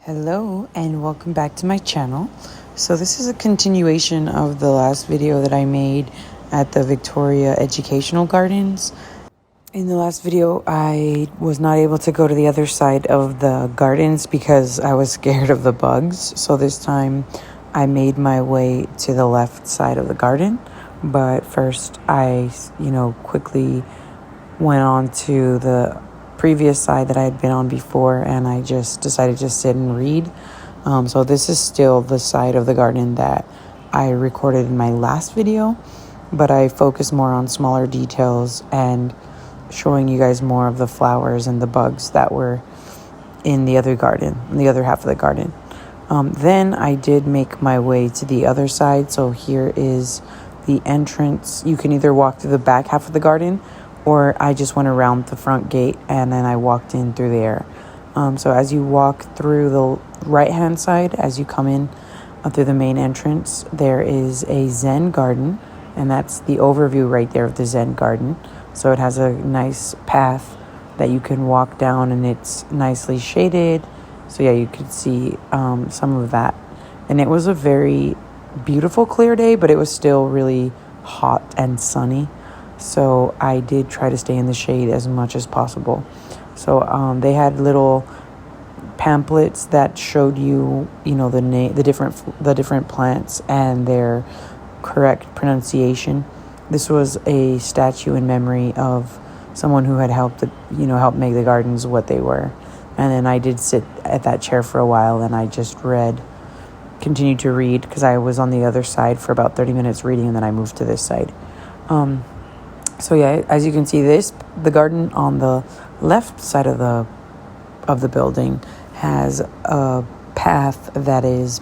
Hello and welcome back to my channel. So this is a continuation of the last video that I made at the Victoria Educational Gardens. In the last video, I was not able to go to the other side of the gardens because I was scared of the bugs. So this time I made my way to the left side of the garden. But first I, quickly went on to the previous side that I had been on before, and I just decided to sit and read. So this is still the side of the garden that I recorded in my last video, but I focus more on smaller details and showing you guys more of the flowers and the bugs that were in the other garden, in the other half of the garden. Then I did make my way to the other side. So here is the entrance. You can either walk through the back half of the garden, or I just went around the front gate and then I walked in through there. So as you walk through the right-hand side, as you come in through the main entrance, there is a Zen Garden, and that's the overview right there of the Zen Garden. So it has a nice path that you can walk down, and it's nicely shaded. So yeah, you could see some of that. And it was a very beautiful, clear day, but it was still really hot and sunny. So I did try to stay in the shade as much as possible. So they had little pamphlets that showed you, the different plants and their correct pronunciation. This was a statue in memory of someone who had helped make the gardens what they were. And then I did sit at that chair for a while, and I just continued to read, because I was on the other side for about 30 minutes reading, and then I moved to this side. So yeah, as you can see, the garden on the left side of the building has a path that is,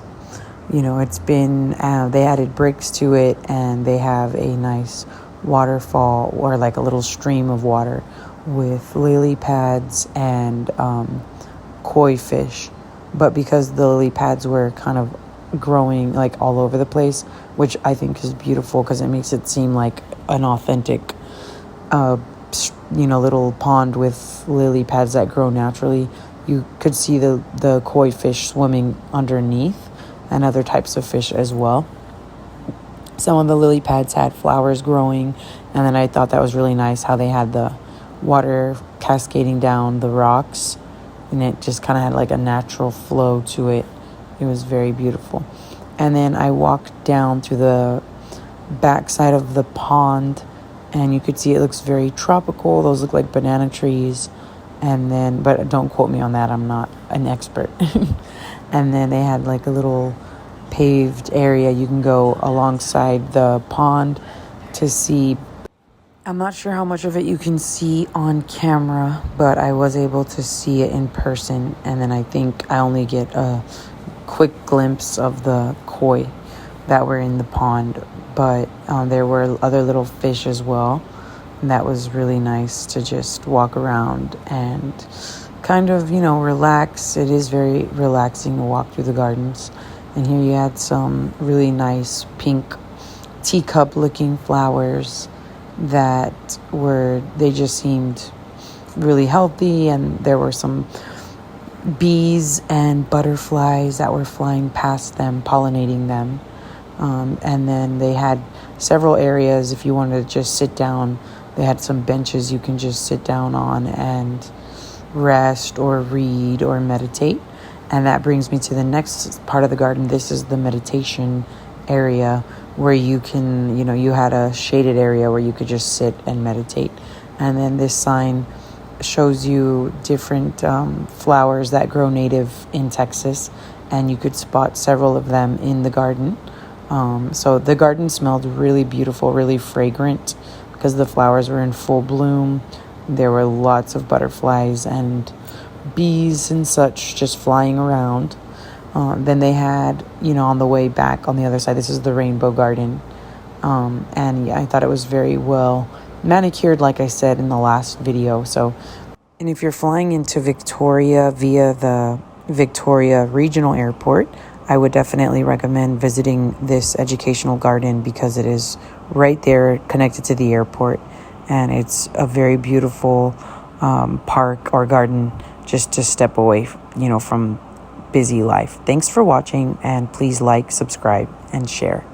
it's been, they added bricks to it, and they have a nice waterfall, or like a little stream of water with lily pads and koi fish. But because the lily pads were kind of growing like all over the place, which I think is beautiful because it makes it seem like an authentic little pond with lily pads that grow naturally. You could see the koi fish swimming underneath, and other types of fish as well. Some of the lily pads had flowers growing, and then I thought that was really nice how they had the water cascading down the rocks, and it just kind of had like a natural flow to it. It was very beautiful. And then I walked down to the back side of the pond, and you could see it looks very tropical. Those look like banana trees. But don't quote me on that. I'm not an expert. And then they had like a little paved area. You can go alongside the pond to see. I'm not sure how much of it you can see on camera, but I was able to see it in person. And then I think I only get a quick glimpse of the koi that were in the pond. But there were other little fish as well. And that was really nice to just walk around and kind of, relax. It is very relaxing to walk through the gardens. And here you had some really nice pink teacup-looking flowers they just seemed really healthy. And there were some bees and butterflies that were flying past them, pollinating them. And then they had several areas if you wanted to just sit down. They had some benches you can just sit down on and rest or read or meditate. And that brings me to the next part of the garden. This is the meditation area where you can, you had a shaded area where you could just sit and meditate. And then this sign shows you different flowers that grow native in Texas, and you could spot several of them in the garden. So the garden smelled really beautiful, really fragrant, because the flowers were in full bloom. There were lots of butterflies and bees and such just flying around. Then they had, on the way back on the other side, this is the Rainbow Garden. And yeah, I thought it was very well manicured, like I said in the last video. And if you're flying into Victoria via the Victoria Regional Airport, I would definitely recommend visiting this educational garden because it is right there connected to the airport, and it's a very beautiful park or garden just to step away, from busy life. Thanks for watching, and please like, subscribe, and share.